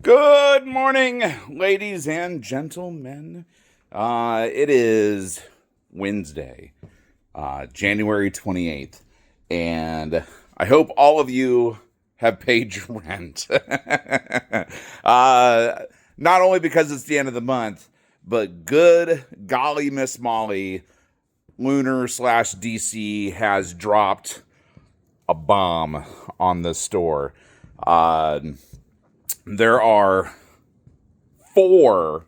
Good morning, ladies and gentlemen. It is Wednesday, January 28th, and I hope all of you have paid your rent. Not only because it's the end of the month, but good golly, Miss Molly, Lunar/DC has dropped a bomb on the store. There are 4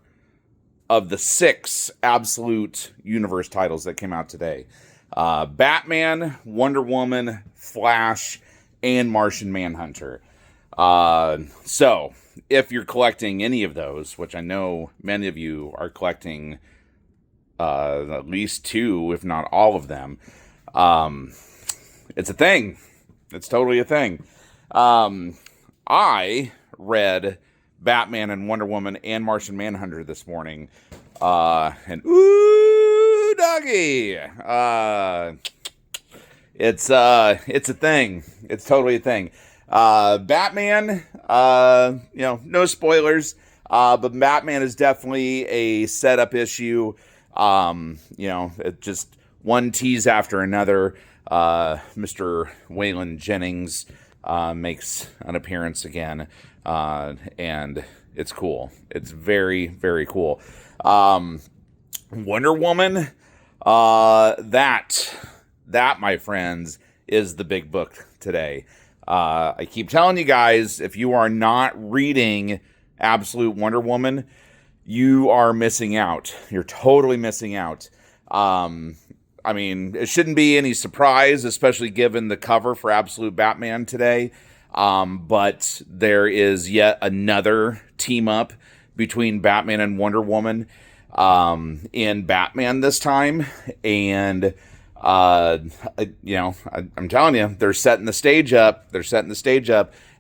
of the 6 Absolute Universe titles that came out today. Batman, Wonder Woman, Flash, and Martian Manhunter. So, if you're collecting any of those, which I know many of you are collecting at least 2, if not all of them, it's a thing. It's totally a thing. I read Batman and Wonder Woman and Martian Manhunter this morning. And ooh, doggy. It's a thing. It's totally a thing. Batman, no spoilers. But Batman is definitely a setup issue. It just one tease after another. Mr. Waylon Jennings makes an appearance again. And it's cool. It's very, very cool. Wonder Woman, that, my friends, is the big book today. I keep telling you guys, if you are not reading Absolute Wonder Woman, you are missing out. You're totally missing out. It shouldn't be any surprise, especially given the cover for Absolute Batman today. But there is yet another team up between Batman and Wonder Woman in Batman this time. And, I'm telling you, they're setting the stage up.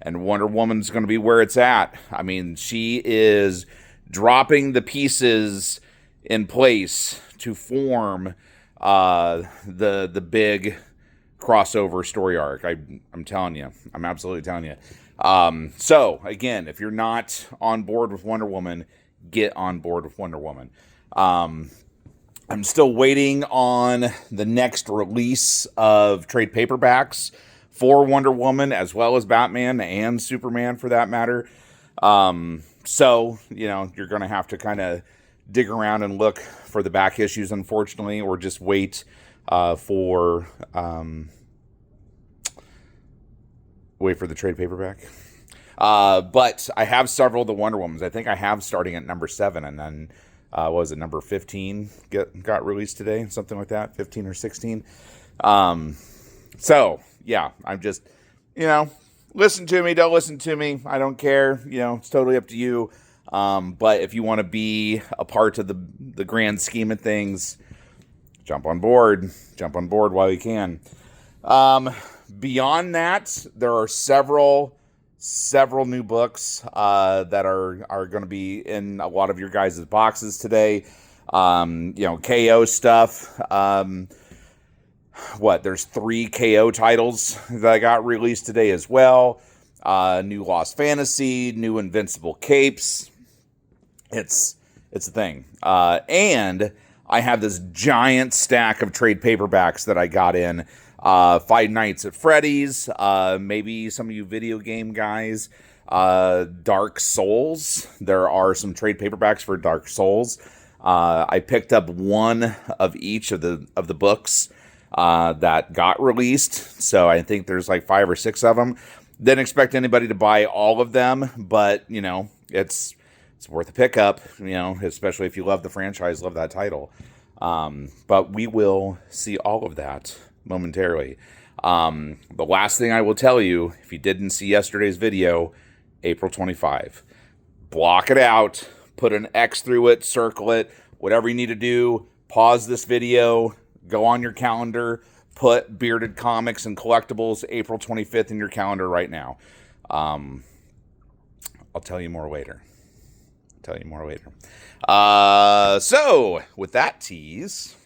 And Wonder Woman's going to be where it's at. I mean, she is dropping the pieces in place to form the big crossover story arc. I'm telling you. I'm absolutely telling you. So, again, if you're not on board with Wonder Woman, get on board with Wonder Woman. I'm still waiting on the next release of trade paperbacks for Wonder Woman, as well as Batman and Superman, for that matter. So, you're going to have to kind of dig around and look for the back issues, unfortunately, or just wait for the trade paperback. But I have several of the Wonder Womans. I think I have starting at number 7, and then number 15 got released today, something like that, 15 or 16. So yeah, I'm just, listen to me, don't listen to me, I don't care. It's totally up to you. But if you want to be a part of the grand scheme of things, jump on board while you can. Beyond that, there are several new books that are going to be in a lot of your guys' boxes today. KO stuff. There's 3 KO titles that got released today as well. New Lost Fantasy, new Invincible Capes. It's a thing. And I have this giant stack of trade paperbacks that I got in. Five Nights at Freddy's, maybe some of you video game guys, Dark Souls. There are some trade paperbacks for Dark Souls. I picked up one of each of the books that got released, so I think there's like 5 or 6 of them. Didn't expect anybody to buy all of them, but it's worth a pickup, especially if you love the franchise, love that title. But we will see all of that momentarily. The last thing I will tell you, if you didn't see yesterday's video, April 25. Block it out, put an X through it, circle it, whatever you need to do. Pause this video, go on your calendar, put Bearded Comics and Collectibles April 25th in your calendar right now. I'll tell you more later. So, with that tease,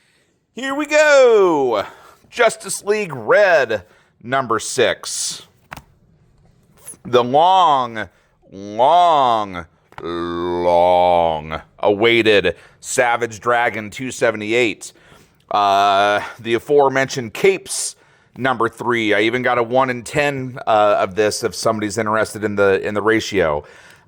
here we go. Justice League Red, number 6. The long long awaited Savage Dragon 278. The aforementioned Capes number 3. I even got a 1 in 10 of this if somebody's interested in the ratio.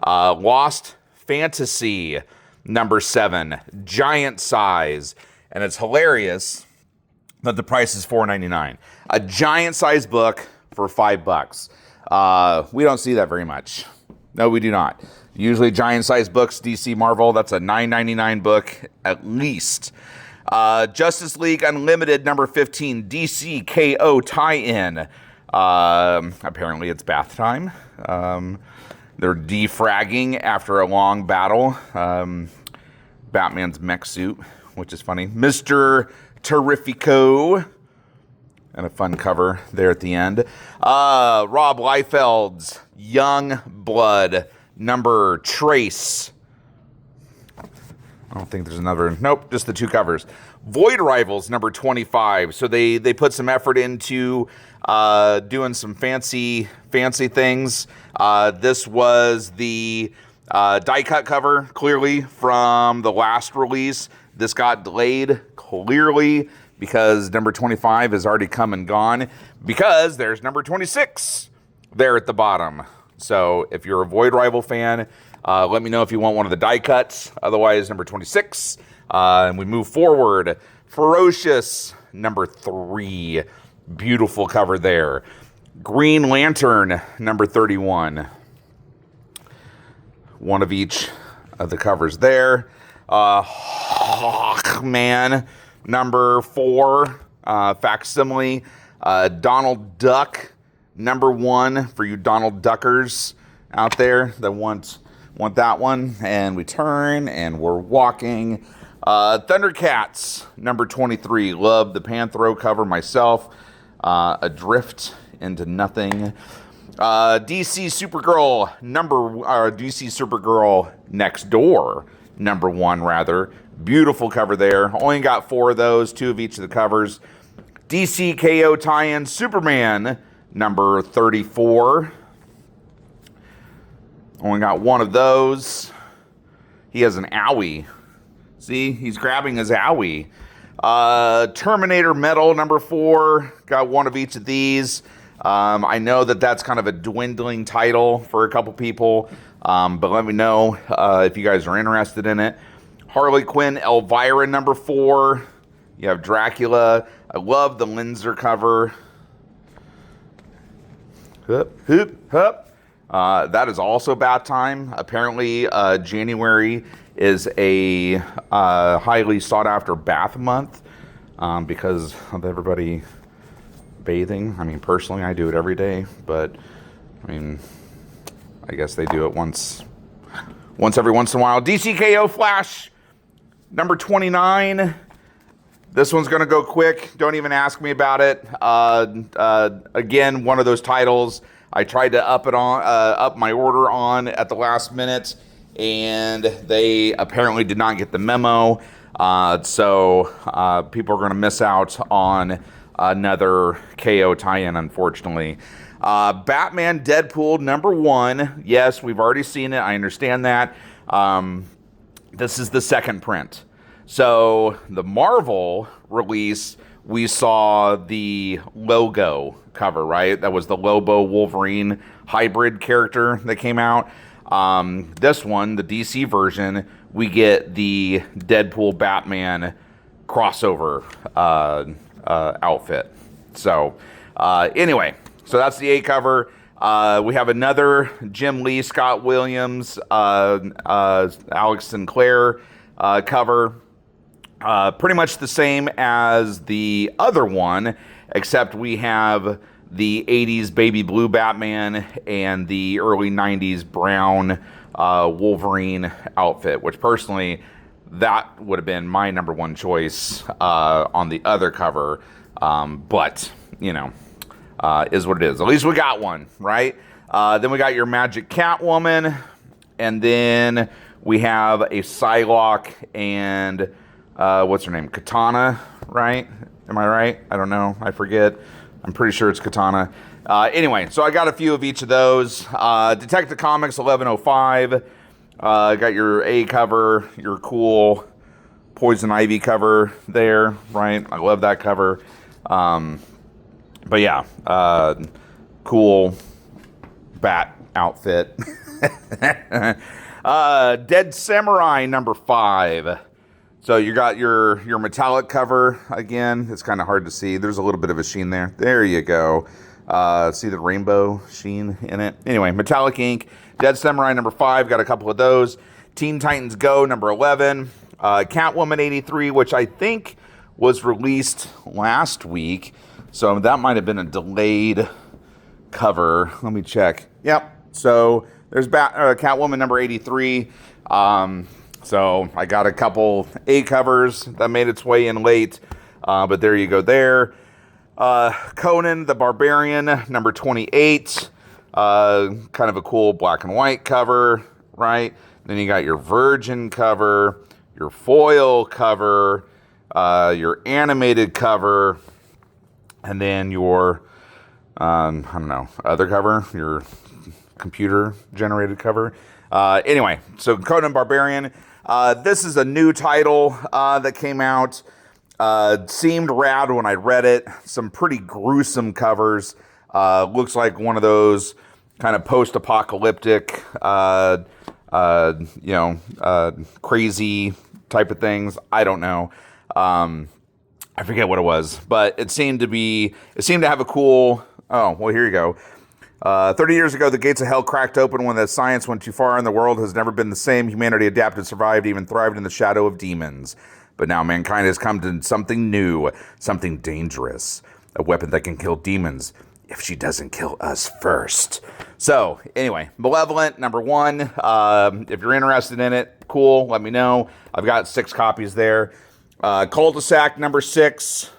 Lost Fantasy number 7, giant size, and it's hilarious that the price is $4.99. A giant size book for $5. We don't see that very much. No, we do not. Usually giant size books, DC Marvel, that's a $9.99 book at least. Justice League Unlimited number 15, DC KO tie-in. Apparently it's bath time. They're defragging after a long battle. Batman's mech suit, which is funny. Mr. Terrifico. And a fun cover there at the end. Rob Liefeld's Young Blood number Trace. I don't think there's another. Nope, just the 2 covers. Void Rivals number 25. So they put some effort into doing some fancy things. This was the die cut cover, clearly, from the last release. This got delayed, clearly, because number 25 has already come and gone, because there's number 26 there at the bottom. So if you're a Void Rival fan, let me know if you want one of the die cuts. Otherwise, number 26. And we move forward. Ferocious number 3. Beautiful cover there. Green Lantern number 31. One of each of the covers there. Hawkman number 4. Facsimile. Donald Duck number 1 for you Donald Duckers out there that want that one. And we turn and we're walking. Thundercats number 23. Love the Panthro cover myself. Adrift into nothing. DC Supergirl DC Supergirl Next Door number 1 rather. Beautiful cover there. Only got 4 of those, 2 of each of the covers. DC KO tie-in Superman number 34. Only got 1 of those. He has an owie. See, he's grabbing his owie. Terminator Metal number 4. Got 1 of each of these. I know that's kind of a dwindling title for a couple people, but let me know if you guys are interested in it. Harley Quinn Elvira number 4. You have Dracula. I love the Linzer cover. That is also bath time. Apparently, January is a highly sought after bath month because of everybody bathing. I mean, personally, I do it every day, but I mean, I guess they do it once every once in a while. DCKO Flash number 29. This one's going to go quick. Don't even ask me about it. Again, one of those titles I tried to up my order on at the last minute, and they apparently did not get the memo. So people are going to miss out on another KO tie-in, unfortunately. Batman Deadpool number 1. Yes, we've already seen it. I understand that. This is the second print. So the Marvel release, we saw the logo cover, right? That was the Lobo Wolverine hybrid character that came out. This one, the DC version, we get the Deadpool Batman crossover outfit. So anyway, so that's the A cover. We have another Jim Lee, Scott Williams, Alex Sinclair cover. Pretty much the same as the other one, except we have the 80s baby blue Batman and the early 90s brown Wolverine outfit, which personally, that would have been my number 1 choice on the other cover. But, you know, is what it is. At least we got one, right? Then we got your Magic Catwoman, and then we have a Psylocke and what's her name? Katana, right? Am I right? I don't know. I forget. I'm pretty sure it's Katana. Anyway, so I got a few of each of those. Detective Comics 1105. Got your A cover, your cool Poison Ivy cover there, right? I love that cover. But yeah, cool bat outfit. Dead Samurai number 5. So you got your metallic cover again. It's kind of hard to see. There's a little bit of a sheen there. There you go. See the rainbow sheen in it? Anyway, metallic ink. Dead Samurai number 5. Got a couple of those. Teen Titans Go number 11. Catwoman 83, which I think was released last week. So that might have been a delayed cover. Let me check. Yep. So there's Catwoman number 83. So I got a couple A covers that made its way in late. But there you go there. Conan the Barbarian number 28. Kind of a cool black and white cover, right? Then you got your Virgin cover, your foil cover, your animated cover, and then your, I don't know, other cover, your computer-generated cover. Anyway, so Conan Barbarian. This is a new title that came out. Seemed rad when I read it. Some pretty gruesome covers. Looks like one of those kind of post-apocalyptic, crazy type of things. I don't know. I forget what it was, but it seemed to have a cool, oh, well, here you go. 30 years ago, the gates of hell cracked open when the science went too far and the world has never been the same. Humanity adapted, survived, even thrived in the shadow of demons. But now mankind has come to something new, something dangerous. A weapon that can kill demons if she doesn't kill us first. So, anyway, Malevolent, number 1. If you're interested in it, cool, let me know. I've got 6 copies there. Cul-de-sac, number 6.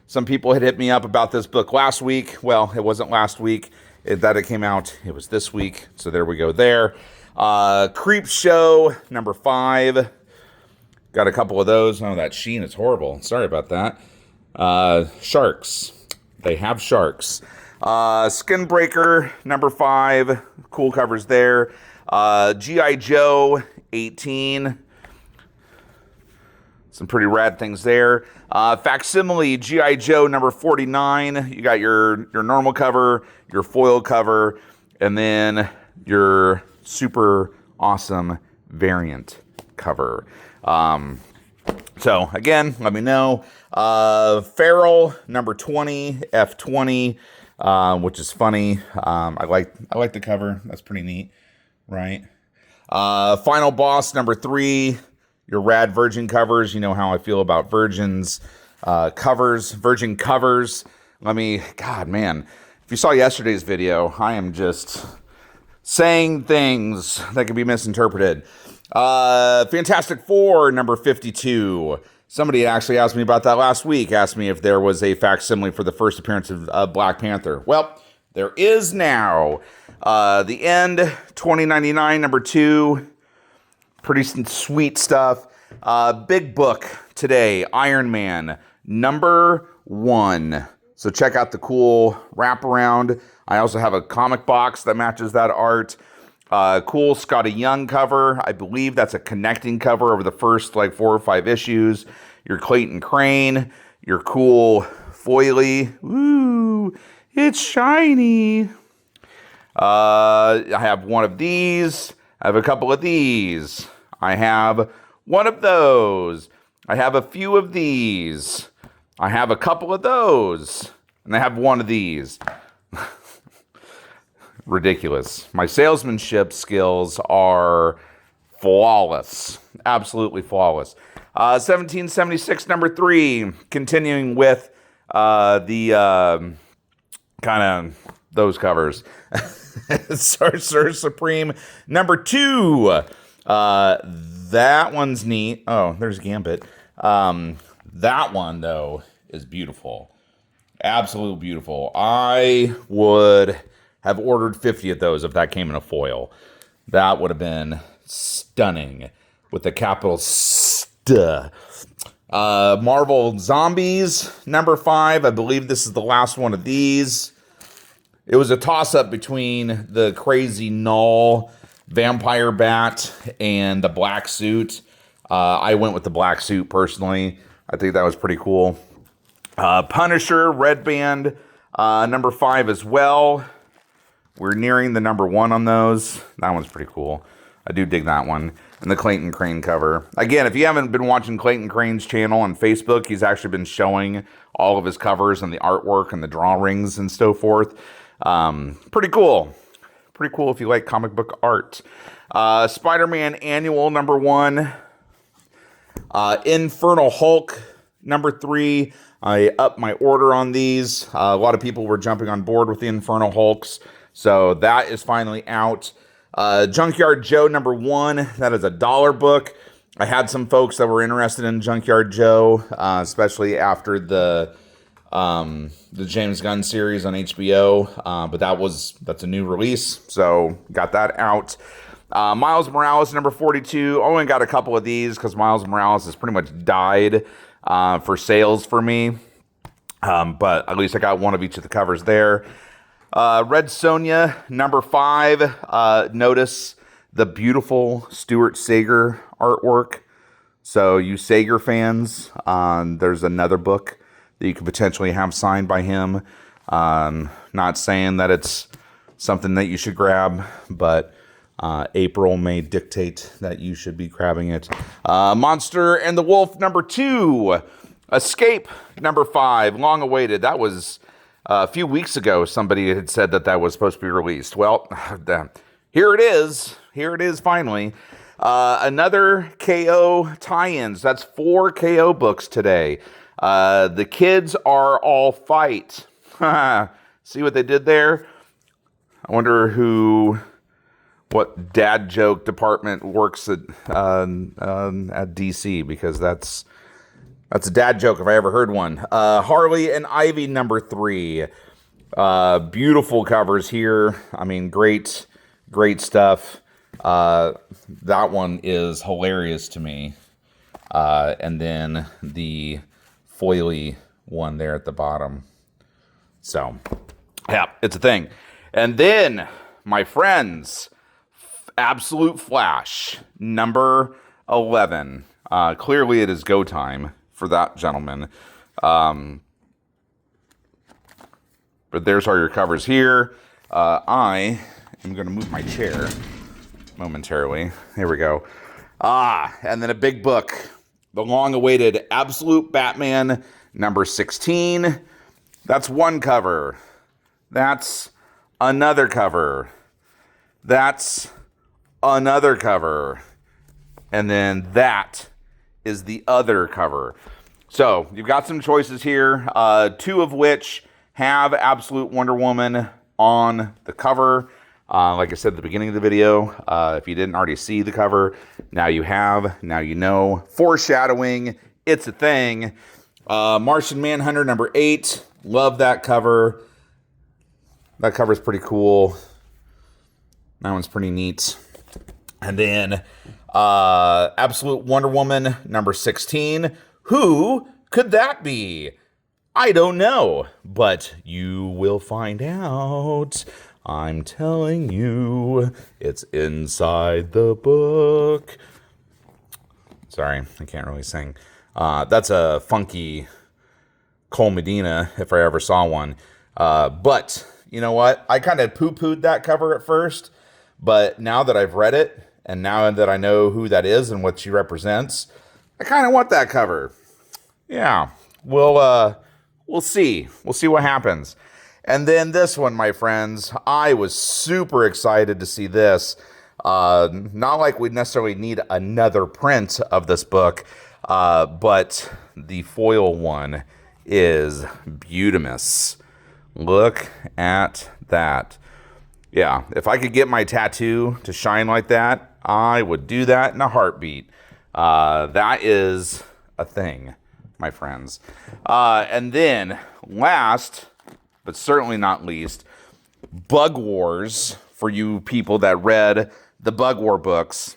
Some people had hit me up about this book last week. Well, it wasn't last week that it came out. It was this week. So there we go there. Creep Show, number 5. Got a couple of those. Oh, that sheen is horrible. Sorry about that. Sharks. They have sharks. Skinbreaker, number 5. Cool covers there. G.I. Joe, 18. Some pretty rad things there. Facsimile, G.I. Joe, number 49. You got your normal cover, your foil cover, and then your super awesome variant cover. So, again, let me know. Feral, number 20, F20, which is funny. I like the cover. That's pretty neat, right? Final Boss, number 3. Your rad Virgin covers. You know how I feel about Virgin's covers, Virgin covers. God, man. If you saw yesterday's video, I am just saying things that can be misinterpreted. Fantastic Four, number 52. Somebody actually asked me about that last week. Asked me if there was a facsimile for the first appearance of Black Panther. Well, there is now. The End, 2099, number 2. Pretty sweet stuff. Big book today, Iron Man, number 1. So check out the cool wraparound. I also have a comic box that matches that art. Cool Scotty Young cover. I believe that's a connecting cover over the first 4 or 5 issues. Your Clayton Crane. Your cool foily. Ooh, it's shiny. I have one of these. I have a couple of these. I have one of those. I have a few of these. I have a couple of those. And I have one of these. Ridiculous. My salesmanship skills are flawless. Absolutely flawless. 1776, number 3. Continuing with the kind of those covers. Sorcerer Supreme, number 2. That one's neat. Oh, there's Gambit. That one, though, is beautiful. Absolutely beautiful. I would have ordered 50 of those if that came in a foil. That would have been stunning with a capital st. Marvel Zombies, number 5. I believe this is the last one of these. It was a toss-up between the crazy null vampire bat and the black suit. I went with the black suit personally. I think that was pretty cool. Punisher, Red Band, number 5 as well. We're nearing the number 1 on those. That one's pretty cool. I do dig that one. And the Clayton Crane cover. Again, if you haven't been watching Clayton Crane's channel on Facebook, he's actually been showing all of his covers and the artwork and the drawings and so forth. Pretty cool. Pretty cool if you like comic book art. Spider-Man Annual, number 1. Infernal Hulk, number 3. I upped my order on these. A lot of people were jumping on board with the Infernal Hulks. So that is finally out. Junkyard Joe, number 1. That is a $1 book. I had some folks that were interested in Junkyard Joe, especially after the James Gunn series on HBO. But that's a new release, so got that out. Miles Morales, number 42. Only got a couple of these because Miles Morales has pretty much died for sales for me. But at least I got one of each of the covers there. Red Sonja, number 5. Notice the beautiful Stuart Sager artwork. So you Sager fans, there's another book that you could potentially have signed by him. Not saying that it's something that you should grab, but April may dictate that you should be grabbing it. Monster and the Wolf, number 2. Escape, number 5. Long awaited. That was a few weeks ago. Somebody had said that was supposed to be released. Well, here it is. Here it is finally. Another KO tie-ins. That's 4 KO books today. The Kids Are All Fight. See what they did there? I wonder what dad joke department works at DC, because that's a dad joke if I ever heard one. Harley and Ivy, number 3. Beautiful covers here. I mean, great stuff. That one is hilarious to me. And then the foily one there at the bottom. So, yeah, it's a thing. And then, my friends, Absolute Flash, number 11. Clearly it is go time for that gentleman. But there's all your covers here. I am going to move my chair momentarily. Here we go. And then a big book. The long-awaited Absolute Batman, number 16. That's one cover. That's another cover. That's another cover. And then that is the other cover. So you've got some choices here, 2 of which have Absolute Wonder Woman on the cover. Like I said at the beginning of the video, if you didn't already see the cover, now you have, now you know. Foreshadowing, it's a thing. Martian Manhunter, number 8. Love that cover. That cover's pretty cool. That one's pretty neat. And then Absolute Wonder Woman, number 16. Who could that be? I don't know, but you will find out. I'm telling you, it's inside the book. Sorry, I can't really sing. That's a funky Cole Medina, if I ever saw one. But you know what? I kind of poo-pooed that cover at first, but now that I've read it, and now that I know who that is and what she represents, I kind of want that cover. Yeah, we'll see. We'll see what happens. And then this one, my friends, I was super excited to see this. Not like we necessarily need another print of this book, but the foil one is beautimous. Look at that. Yeah, if I could get my tattoo to shine like that, I would do that in a heartbeat. That is a thing, my friends. And then, last, but certainly not least, Bug Wars, for you people that read the Bug War books.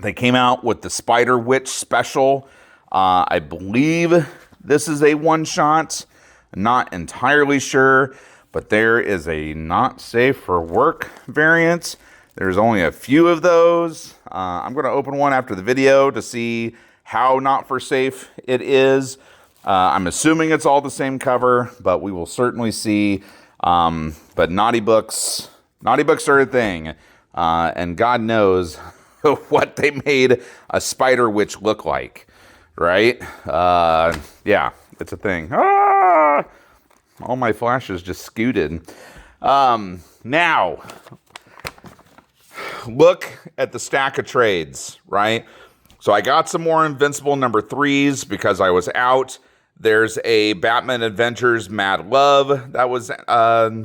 They came out with the Spider Witch special. I believe this is a one-shot. Not entirely sure. but there is a not safe for work variant. There's only a few of those. I'm going to open one after the video to see how not for safe it is. I'm assuming it's all the same cover, but we will certainly see. But naughty books are a thing. And God knows what they made a spider witch look like, right? Yeah, it's a thing. Ah! All my flashes just scooted. Now, look at the stack of trades, right? So I got some more Invincible number 3s because I was out. There's a Batman Adventures Mad Love that was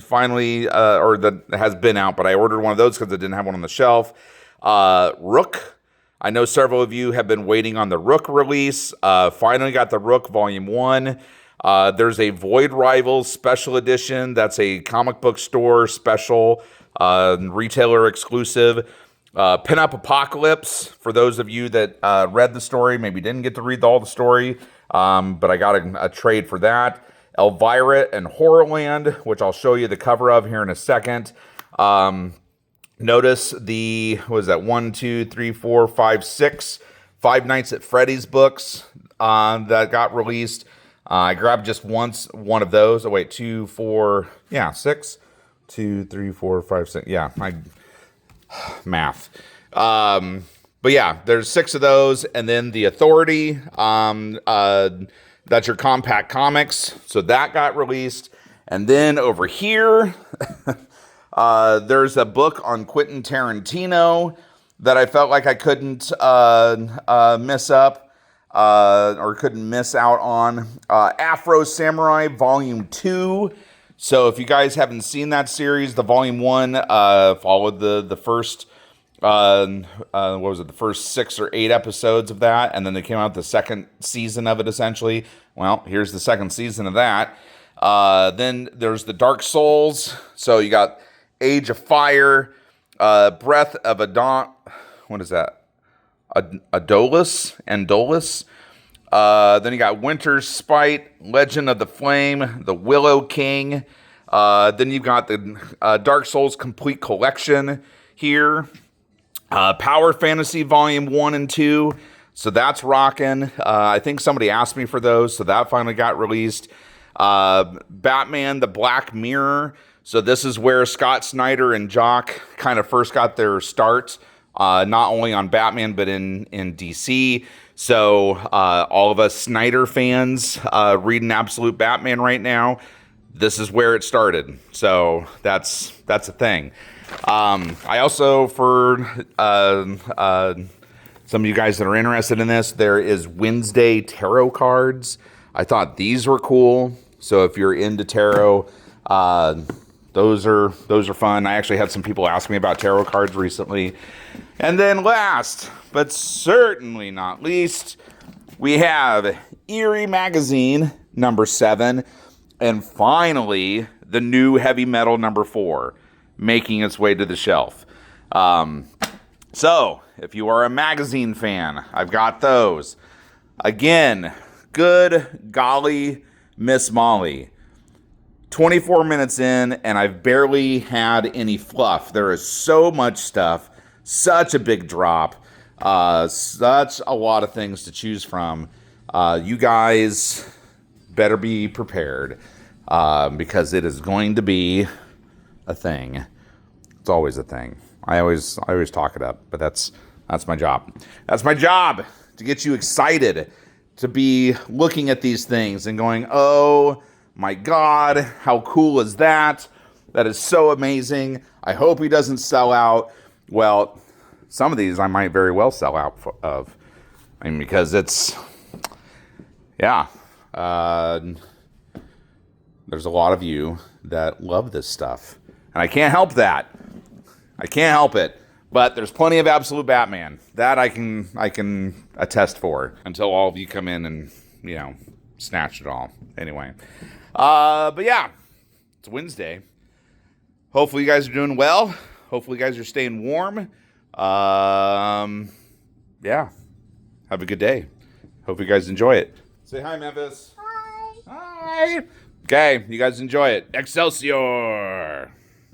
finally, or that has been out, but I ordered one of those because I didn't have one on the shelf. Rook. I know several of you have been waiting on the Rook release. Finally got the Rook Volume 1. There's a Void Rivals Special Edition. That's a comic book store special, retailer exclusive. Pinup Apocalypse, for those of you that read the story, maybe didn't get to read all the story, but I got a trade for that. Elvira and Horrorland, which I'll show you the cover of here in a second. Notice the, what is that, 1, 2, 3, 4, 5, 6, Five Nights at Freddy's books that got released. I grabbed just one of those. Oh, wait, 2, 4, yeah, 6. 2, 3, 4, 5, 6. Yeah, math. But yeah, there's 6 of those, and then the Authority. That's your Compact Comics. So that got released, and then over here, there's a book on Quentin Tarantino that I felt like I couldn't miss up or couldn't miss out on. Afro Samurai Volume 2. So if you guys haven't seen that series, the Volume 1 followed the first, what was it, the first 6 or 8 episodes of that, and then they came out the second season of it, essentially. Well, here's the second season of that. Then there's the Dark Souls. So you got Age of Fire, Breath of Adon, what is that? Adolus. Then you got Winter's Spite, Legend of the Flame, The Willow King. Then you've got the Dark Souls Complete Collection here. Power Fantasy Volume 1 and 2. So that's rocking. I think somebody asked me for those, so that finally got released. Batman, The Black Mirror. So this is where Scott Snyder and Jock kind of first got their start, not only on Batman, but in DC. So all of us Snyder fans reading Absolute Batman right now, this is where it started. So that's a thing. I also, for some of you guys that are interested in this, there is Wednesday tarot cards. I thought these were cool. So if you're into tarot, those are fun. I actually had some people ask me about tarot cards recently. And then last, but certainly not least, we have Eerie Magazine number 7, and finally the new Heavy Metal number 4 making its way to the shelf. So if you are a magazine fan, I've got those. Again, good golly, Miss Molly. 24 minutes in, and I've barely had any fluff. There is so much stuff, such a big drop, such a lot of things to choose from. You guys better be prepared, because it is going to be a thing. It's always a thing. I always talk it up, but that's my job. That's my job, to get you excited, to be looking at these things and going, oh my God, how cool is that? That is so amazing. I hope he doesn't sell out. Well, some of these I might very well sell out of. I mean, because it's, yeah. There's a lot of you that love this stuff. And I can't help that. I can't help it. But there's plenty of Absolute Batman. That I can attest for. Until all of you come in and, snatch it all. Anyway. But yeah, it's Wednesday. Hopefully you guys are doing well. Hopefully you guys are staying warm. Yeah. Have a good day. Hope you guys enjoy it. Say hi, Memphis. Hi. Hi. Okay, you guys enjoy it. Excelsior!